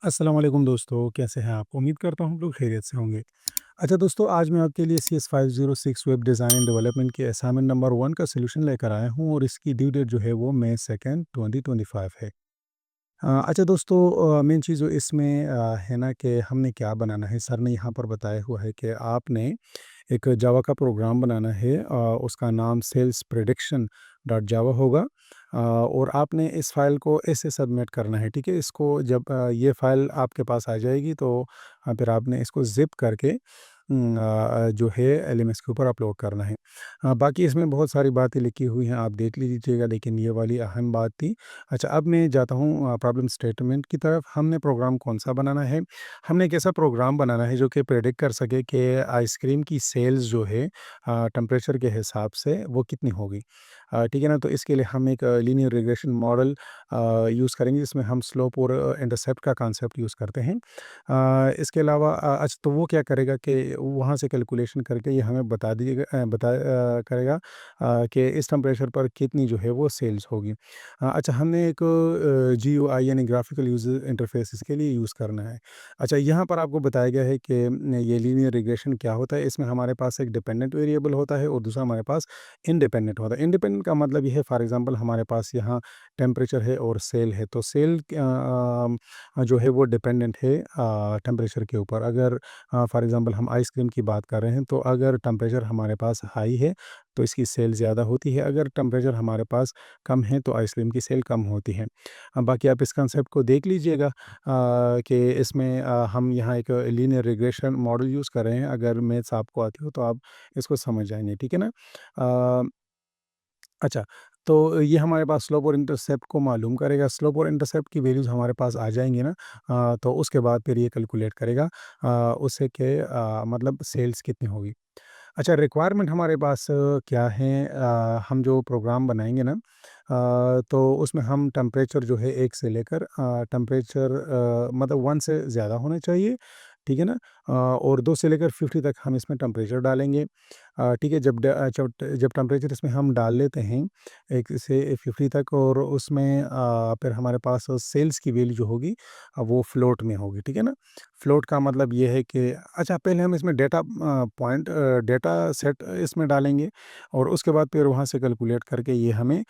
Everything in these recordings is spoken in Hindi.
अस्सलाम वालेकुम दोस्तों, कैसे हैं आप? उम्मीद करता हूँ आप लोग खैरियत से होंगे। अच्छा दोस्तों, आज मैं आपके लिए CS 506 web design and development के असाइनमेंट नंबर 1 का सॉल्यूशन लेकर आया हूँ और इसकी ड्यू डेट जो है वो मई 2 2025 है। अच्छा दोस्तों, मेन चीज़ जो इसमें है ना कि हमने क्या बनाना है, सर ने यहाँ पर बताया हुआ है कि आपने एक जावा का प्रोग्राम बनाना है, उसका नाम सेल्स प्रेडिक्शन डॉट जावा होगा। और आपने इस फ़ाइल को ऐसे सबमिट करना है, ठीक है? इसको जब ये फ़ाइल आपके पास आ जाएगी तो फिर आपने इसको ज़िप करके जो है एलएमएस के ऊपर अपलोड करना है। बाकी इसमें बहुत सारी बातें लिखी हुई हैं, आप देख लीजिएगा, लेकिन ये वाली अहम बात थी। अच्छा, अब मैं जाता हूँ प्रॉब्लम स्टेटमेंट की तरफ। हमने प्रोग्राम कौन-सा बनाना है? हमने एक ऐसा प्रोग्राम बनाना है जो कि प्रेडिक्ट कर सके कि आइसक्रीम की सेल्स जो है टेम्परेचर के हिसाब से वो कितनी होगी। ठीक है ना? तो इसके लिए हम एक लीनियर रिग्रेशन मॉडल यूज़ करेंगे, जिसमें हम स्लोप और इंटरसेप्ट का कॉन्सेप्ट यूज़ करते हैं। इसके अलावा अच्छा, तो वो क्या करेगा कि वहाँ से कैलकुलेशन करके ये हमें करेगा कि इस टेम्परेचर पर कितनी जो है वो सेल्स होगी। अच्छा, हमने एक GUI यानी ग्राफिकल यूज़र इंटरफेस इसके लिए यूज़ करना है। अच्छा, यहाँ पर आपको बताया गया है कि ये लीनियर रिग्रेशन क्या होता है। इसमें हमारे पास एक डिपेंडेंट वेरिएबल होता है और दूसरा हमारे पास इंडिपेंडेंट होता है। इंडिपेंडेंट का मतलब ये है, फॉर एग्ज़ाम्पल हमारे पास यहाँ टेम्परेचर है और सेल है, तो सेल जो है वो डिपेंडेंट है टेम्परेचर के ऊपर। अगर फॉर एग्ज़ाम्पल हम आइसक्रीम की बात कर रहे हैं, तो अगर टेम्परेचर हमारे पास हाई है, तो इसकी सेल ज़्यादा होती है, अगर टेम्परेचर हमारे पास कम है, तो आइसक्रीम की सेल कम होती है। बाकी आप इस कंसेप्ट को देख लीजिएगा कि इसमें हम यहाँ एक लीनियर रिग्रेशन मॉडल यूज़ कर रहे हैं। अगर मैथ्स आपको आती हो, तो आप इसको समझ जाएँगे, ठीक है ना? अ अच्छा, तो ये हमारे पास स्लोप और इंटरसेप्ट को मालूम करेगा। स्लोप और इंटरसेप्ट की वैल्यूज़ हमारे पास आ जाएँगी ना, तो उसके बाद फिर ये कैलकुलेट करेगा उससे कि मतलब सेल्स कितनी होगी। अच्छा, रिक्वायरमेंट हमारे पास क्या है, हम जो प्रोग्राम बनाएँगे ना, तो उसमें हम टेम्परेचर जो है 1 से लेकर टेम्परेचर मतलब 1 से ज़्यादा होना चाहिए, ठीक है ना? और 2 से लेकर 50 तक हम इसमें टेम्परेचर डालेंगे। ठीक है, जब टेम्परेचर इसमें हम डाल लेते हैं 1 से 50 तक, और उसमें फिर हमारे पास सेल्स की वैल्यू जो होगी वो फ्लोट में होगी, ठीक है ना? फ्लोट का मतलब ये है कि अच्छा, पहले हम इसमें डेटा सेट इसमें डालेंगे और उसके बाद फिर वहाँ से कैलकुलेट करके ये हमें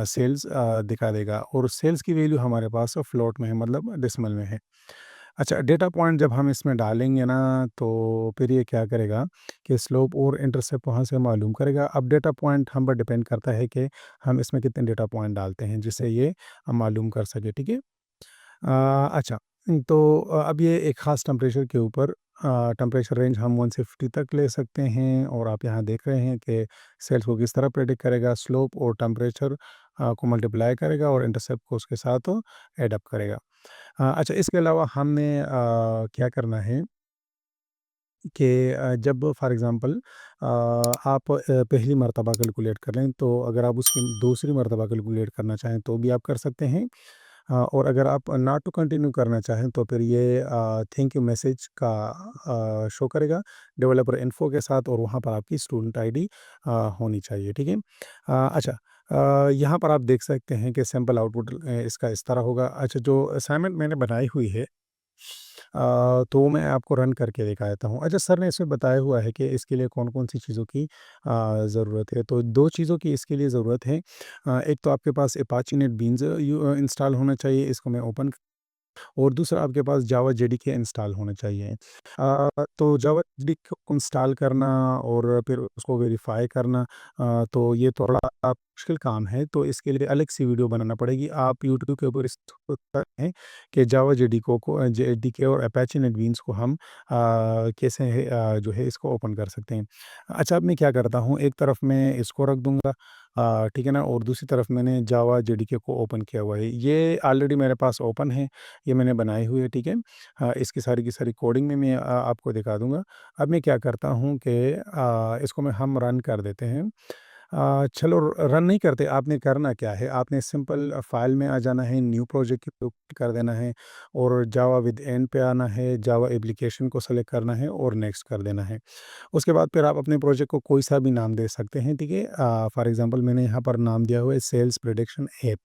सेल्स दिखा देगा, और सेल्स की वैल्यू हमारे पास फ्लोट में है, मतलब डेसिमल में है। अच्छा, डेटा पॉइंट जब हम इसमें डालेंगे ना, तो फिर ये क्या करेगा कि स्लोप और इंटरसेप्ट वहाँ से मालूम करेगा। अब डेटा पॉइंट हम पर डिपेंड करता है कि हम इसमें कितने डेटा पॉइंट डालते हैं, जिससे ये मालूम कर सके, ठीक है? अच्छा, तो अब ये एक ख़ास टेम्परेचर के ऊपर टेम्परेचर रेंज हम 1 से 50 तक ले सकते हैं, और आप यहाँ देख रहे हैं कि सेल्स को किस तरह प्रेडिक्ट करेगा। स्लोप और टेम्परेचर को मल्टीप्लाई करेगा और इंटरसेप्ट को उसके साथ ऐड अप करेगा। अच्छा, इसके अलावा हमने क्या करना है कि जब फॉर एग्ज़ाम्पल आप पहली मर्तबा कैलकुलेट कर लें, तो अगर आप उसकी दूसरी मर्तबा कैलकुलेट करना चाहें, तो भी आप कर सकते हैं। और अगर आप नॉट टू कंटिन्यू करना चाहें, तो फिर ये थैंक यू मैसेज का शो करेगा डेवलपर इन्फो के साथ, और वहाँ पर आपकी स्टूडेंट आईडी होनी चाहिए, ठीक है? अच्छा, यहाँ पर आप देख सकते हैं कि सैंपल आउटपुट इसका इस तरह होगा। अच्छा, जो असाइनमेंट मैंने बनाई हुई है, तो मैं आपको रन करके दिखा देता हूँ। अच्छा, सर ने इसमें बताया हुआ है कि इसके लिए कौन-कौन सी चीज़ों की ज़रूरत है। तो 2 चीज़ों की इसके लिए ज़रूरत है। एक तो आपके पास अपाचे नेटबीन्स इंस्टॉल होना चाहिए, इसको मैं ओपन, और दूसरा आपके पास जावा जेडीके इंस्टॉल होना चाहिए। तो जावा जेडीके को इंस्टॉल करना और फिर उसको वेरीफ़ाई करना, तो ये थोड़ा मुश्किल काम है, तो इसके लिए अलग सी वीडियो बनाना पड़ेगी। आप यूट्यूब के ऊपर इसको हैं कि जावा जेडीके और अपाचे नेटबीन्स को हम कैसे जो है इसको ओपन कर सकते हैं। अच्छा, अब मैं क्या करता हूँ, एक तरफ मैं इसको रख दूँगा, ठीक है ना? और दूसरी तरफ मैंने जावा जेडीके को ओपन किया हुआ है। ये ऑलरेडी मेरे पास ओपन है, ये मैंने बनाई हुई है, ठीक है? इसकी सारी की सारी कोडिंग में मैं आपको दिखा दूँगा। अब मैं क्या करता हूँ कि इसको हम रन कर देते हैं। चलो, रन नहीं करते, आपने करना क्या है, आपने सिंपल फ़ाइल में आ जाना है, न्यू प्रोजेक्ट के ऊपर कर देना है, और जावा विद एंड पे आना है, जावा एप्लीकेशन को सेलेक्ट करना है और नेक्स्ट कर देना है। उसके बाद फिर आप अपने प्रोजेक्ट को कोई सा भी नाम दे सकते हैं, ठीक है? फॉर एग्ज़ाम्पल मैंने यहाँ पर नाम दिया हुआ है सेल्स प्रेडिक्शन ऐप।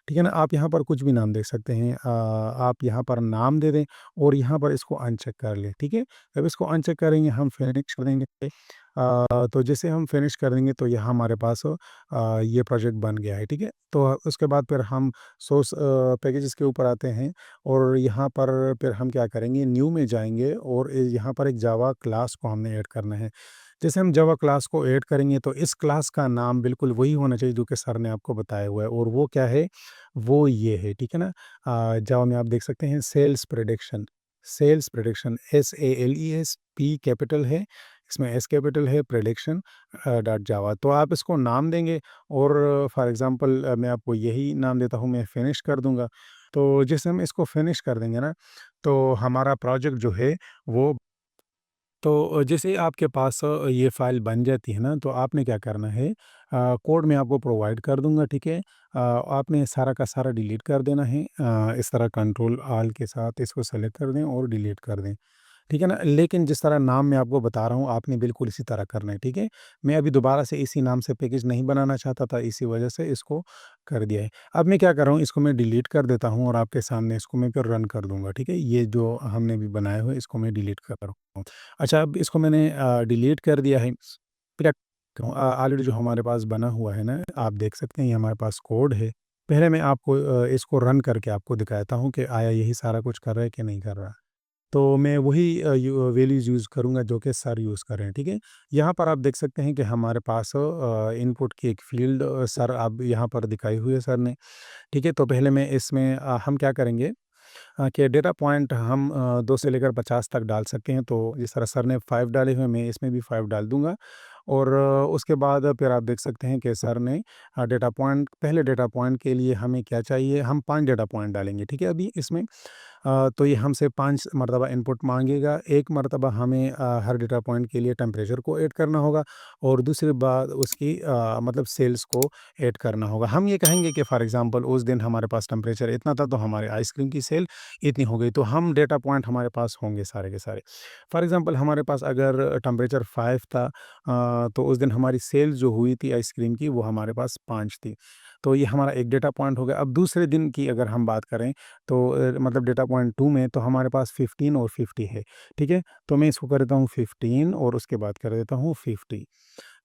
ठीक है ना? आप यहाँ पर कुछ भी नाम दे सकते हैं। आप यहाँ पर नाम दे दें और यहाँ पर इसको अनचेक कर लें, ठीक है? जब इसको अनचेक करेंगे हम फिनिश कर देंगे। तो जैसे हम फिनिश कर देंगे तो यहाँ हमारे पास ये प्रोजेक्ट बन गया है, ठीक है? तो उसके बाद फिर हम सोर्स पैकेजेस के ऊपर आते हैं और यहाँ पर फिर हम क्या करेंगे, न्यू में जाएँगे और यहाँ पर एक जावा क्लास को हमने ऐड करना है। जैसे हम जावा क्लास को ऐड करेंगे तो इस क्लास का नाम बिल्कुल वही होना चाहिए जो कि सर ने आपको बताया हुआ है, और वो क्या है, वो ये है, ठीक है ना? जावा में आप देख सकते हैं sales prediction, sales prediction, SALES, P capital है, इसमें S कैपिटल है, प्रेडिक्शन डॉट जावा। तो आप इसको नाम देंगे और फॉर एग्ज़ाम्पल मैं आपको यही नाम देता हूँ, मैं फिनिश कर दूँगा। तो जैसे हम इसको फिनिश कर देंगे ना, तो हमारा प्रोजेक्ट जो है वो, तो जैसे ही आपके पास ये फ़ाइल बन जाती है ना, तो आपने क्या करना है, कोड मैं आपको प्रोवाइड कर दूँगा, ठीक है? आपने सारा का सारा डिलीट कर देना है। इस तरह कंट्रोल ऑल के साथ इसको सेलेक्ट कर दें और डिलीट कर दें। ठीक है ना? लेकिन जिस तरह नाम मैं आपको बता रहा हूँ, आपने बिल्कुल इसी तरह करना है, ठीक है? मैं अभी दोबारा से इसी नाम से पैकेज नहीं बनाना चाहता था, इसी वजह से इसको कर दिया है। अब मैं क्या कर रहा हूँ, इसको मैं डिलीट कर देता हूँ और आपके सामने इसको मैं फिर रन कर दूँगा, ठीक है? ये जो हमने अभी बनाया हुआ है, इसको मैं डिलीट कर रहा हूँ। अच्छा, अब इसको मैंने डिलीट कर दिया है। फिर क्या करूँ, ऑलरेडी जो हमारे पास बना हुआ है ना, आप देख सकते हैं ये हमारे पास कोड है। पहले मैं आपको इसको रन करके आपको दिखाता हूँ कि आया यही सारा कुछ कर रहा है कि नहीं कर रहा। तो मैं वही वैल्यूज़ यूज़ करूँगा जो कि सर यूज़ कर रहे हैं, ठीक है? यहाँ पर आप देख सकते हैं कि हमारे पास इनपुट की एक फ़ील्ड सर अब यहाँ पर दिखाई हुई है सर ने, ठीक है? तो पहले मैं इसमें हम क्या करेंगे, कि डेटा पॉइंट हम 2 से लेकर 50 तक डाल सकते हैं। तो जिस तरह सर ने 5 डाले हुए हैं, मैं इसमें भी 5 डाल दूँगा और उसके बाद फिर आप देख सकते हैं कि सर ने डेटा पॉइंट, पहले डेटा पॉइंट के लिए हमें क्या चाहिए, हम 5 डेटा पॉइंट डालेंगे, ठीक है? अभी इसमें तो ये हमसे 5 मरतबा इनपुट माँगेगा। एक मरतबा हमें हर डेटा पॉइंट के लिए टेम्परेचर को ऐड करना होगा और दूसरी बात उसकी मतलब सेल्स को ऐड करना होगा। हम ये कहेंगे कि फॉर एग्ज़ाम्पल उस दिन हमारे पास टेम्परेचर इतना था, तो हमारे आइसक्रीम की सेल इतनी हो गई। तो हम डेटा पॉइंट हमारे पास होंगे सारे के सारे। फॉर एग्ज़ाम्पल हमारे पास अगर टेम्परेचर 5 था, तो उस दिन हमारी सेल जो हुई थी आइसक्रीम की, वो हमारे पास 5 थी। तो ये हमारा एक डेटा पॉइंट हो गया। अब दूसरे दिन की अगर हम बात करें, तो मतलब डेटा पॉइंट 2 में तो हमारे पास 15 और 50 है, ठीक है? तो मैं इसको कर देता हूँ 15 और उसके बाद कर देता हूँ 50।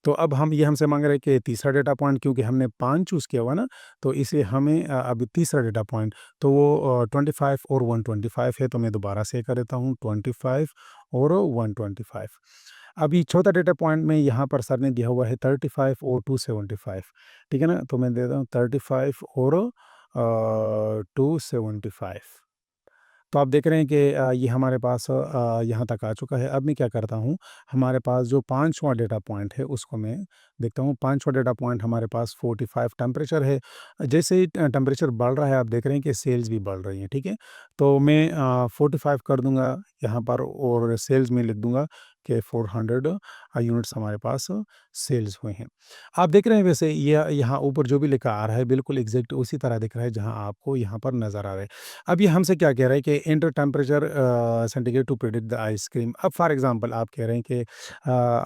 तो अब हम ये हमसे माँग रहे हैं कि तीसरा डेटा पॉइंट, क्योंकि हमने 5 चूज़ किया हुआ ना, तो इसलिए हमें अब तीसरा डेटा पॉइंट, तो वो 25 और 125 है, तो मैं दोबारा से कर देता हूँ 25 और 125। अभी चौथा डेटा पॉइंट में यहाँ पर सर ने दिया हुआ है 35 और 275, ठीक है ना? तो मैं देता हूँ 35 और 275। तो आप देख रहे हैं कि ये हमारे पास यहाँ तक आ चुका है। अब मैं क्या करता हूँ, हमारे पास जो 5वाँ डेटा पॉइंट है उसको मैं देखता हूँ। 5वाँ डेटा पॉइंट हमारे पास 45 टेम्परेचर है। जैसे ही टेम्परेचर बढ़ रहा है, आप देख रहे हैं कि सेल्स भी बढ़ रही हैं, ठीक है? तो मैं 45 कर दूँगा यहाँ पर और सेल्स में लिख दूँगा कि 400 यूनिट्स हमारे पास सेल्स हुए हैं। आप देख रहे हैं वैसे ये यहाँ ऊपर जो भी लिखा आ रहा है, बिल्कुल एग्ज़ैक्ट उसी तरह दिख रहा है जहाँ आपको यहाँ पर नज़र आ रहा है। अब ये हमसे क्या कह रहा है कि enter temperature centigrade to predict the ice cream. अब फॉर एग्जांपल आप कह रहे हैं कि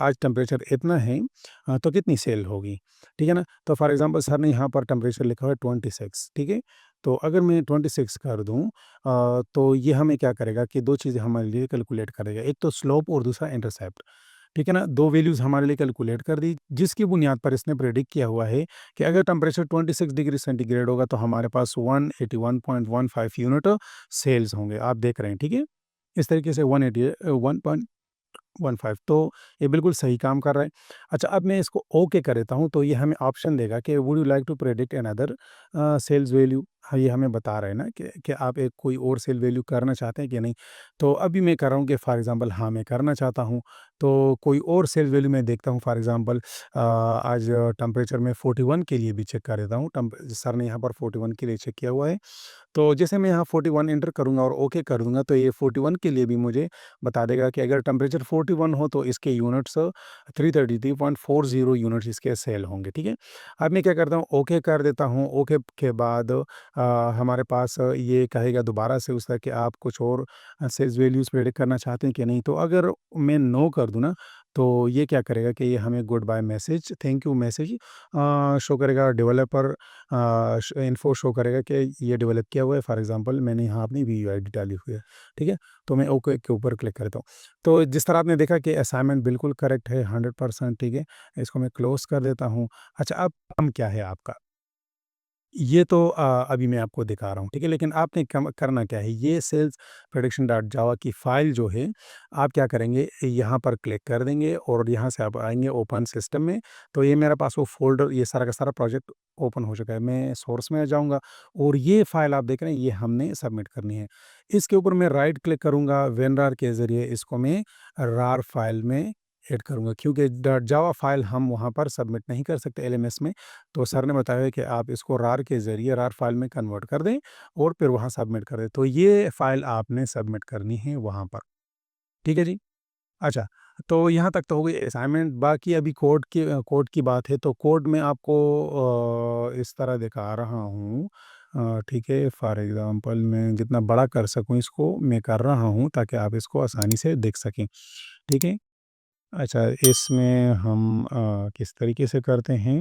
आज टेम्परेचर इतना है, तो कितनी सेल होगी, ठीक है ना? तो फॉर एग्जांपल सर ने यहाँ पर टेम्परेचर लिखा हुआ है 26, ठीक है? तो अगर मैं 26 कर दूँ, तो ये हमें क्या करेगा कि 2 चीज़ें हमारे लिए कैलकुलेट करेगा। एक तो स्लोप और दूसरा इंटरसेप्ट, ठीक है ना? 2 वैल्यूज़ हमारे लिए कैलकुलेट कर दी, जिसकी बुनियाद पर इसने प्रेडिक्ट किया हुआ है कि अगर टेम्परेचर 26 डिग्री सेंटीग्रेड होगा तो हमारे पास 181.15 यूनिट सेल्स होंगे। आप देख रहे हैं, ठीक है? इस तरीके से 1 तो ये बिल्कुल सही काम कर रहा है। अच्छा, अब मैं इसको ओके कर देता हूँ, तो ये हमें ऑप्शन देगा कि would you like to predict another sales value? हाँ, ये हमें बता रहा है ना कि आप एक कोई और सेल वैल्यू करना चाहते हैं कि नहीं? तो अभी मैं कर रहा हूँ कि फॉर एग्ज़ाम्पल हाँ, मैं करना चाहता हूँ। तो कोई और सेल वैल्यू मैं देखता हूँ, फॉर एग्ज़ाम्पल आज टेम्परेचर मैं 41 के लिए भी चेक कर देता हूँ। सर ने यहाँ पर 41 के लिए चेक किया हुआ है। तो जैसे मैं यहाँ 41 एंटर करूँगा और ओके कर दूँगा, तो ये 41 के लिए भी मुझे बता देगा कि अगर टेम्परेचर 41 हो तो इसके यूनिट्स 333.40 यूनिट्स इसके सेल होंगे, ठीक है? अब मैं क्या करता हूँ, ओके कर देता हूँ। ओके के बाद हमारे पास ये कहेगा दोबारा से उसका कि आप कुछ और सेल्स वैल्यूज़ प्रेडिक्ट करना चाहते हैं कि नहीं? तो अगर मैं नो कर दूँ ना, तो ये क्या करेगा कि ये हमें goodbye message, thank you message show करेगा। डेवलपर इन्फो शो करेगा कि ये डेवलप किया हुआ है। फॉर एग्जांपल मैंने यहाँ अपनी वीयू आईडी डाली हुई है, ठीक है? तो मैं ओके के ऊपर क्लिक करता हूँ। तो जिस तरह आपने देखा कि असाइनमेंट बिल्कुल करेक्ट है, 100%, ठीक है? इसको मैं क्लोज़ कर देता हूँ। अच्छा, अब काम क्या है आपका? ये तो अभी मैं आपको दिखा रहा हूँ, ठीक है? लेकिन आपने कम करना क्या है, ये सेल्स प्रेडिक्शन डॉट जावा की फ़ाइल जो है, आप क्या करेंगे, यहाँ पर क्लिक कर देंगे और यहाँ से आप आएँगे ओपन सिस्टम में। तो ये मेरे पास वो फ़ोल्डर, ये सारा का सारा प्रोजेक्ट ओपन हो चुका है। मैं सोर्स में जाऊँगा और ये फ़ाइल आप देख रहे हैं, ये हमने सबमिट करनी है। इसके ऊपर मैं राइट क्लिक करूँगा, वेनरार के ज़रिए इसको मैं रार फ़ाइल में ऐड करूँगा, क्योंकि डॉट जावा फ़ाइल हम वहाँ पर सबमिट नहीं कर सकते एलएमएस में। तो सर ने बताया कि आप इसको रार के ज़रिए रार फ़ाइल में कन्वर्ट कर दें और फिर वहाँ सबमिट कर दें। तो ये फ़ाइल आपने सबमिट करनी है वहाँ पर। ठीक है जी? अच्छा, तो यहाँ तक तो हो गई असाइनमेंट, बाकी अभी कोड की बात है, तो कोड मैं आपको इस तरह दिखा रहा हूँ। ठीक है, फॉर एग्ज़ाम्पल मैं जितना बड़ा कर सकूँ इसको मैं कर रहा हूँ ताकि आप इसको आसानी से देख सकें। ठीक है? अच्छा, इसमें हम किस तरीके से करते हैं?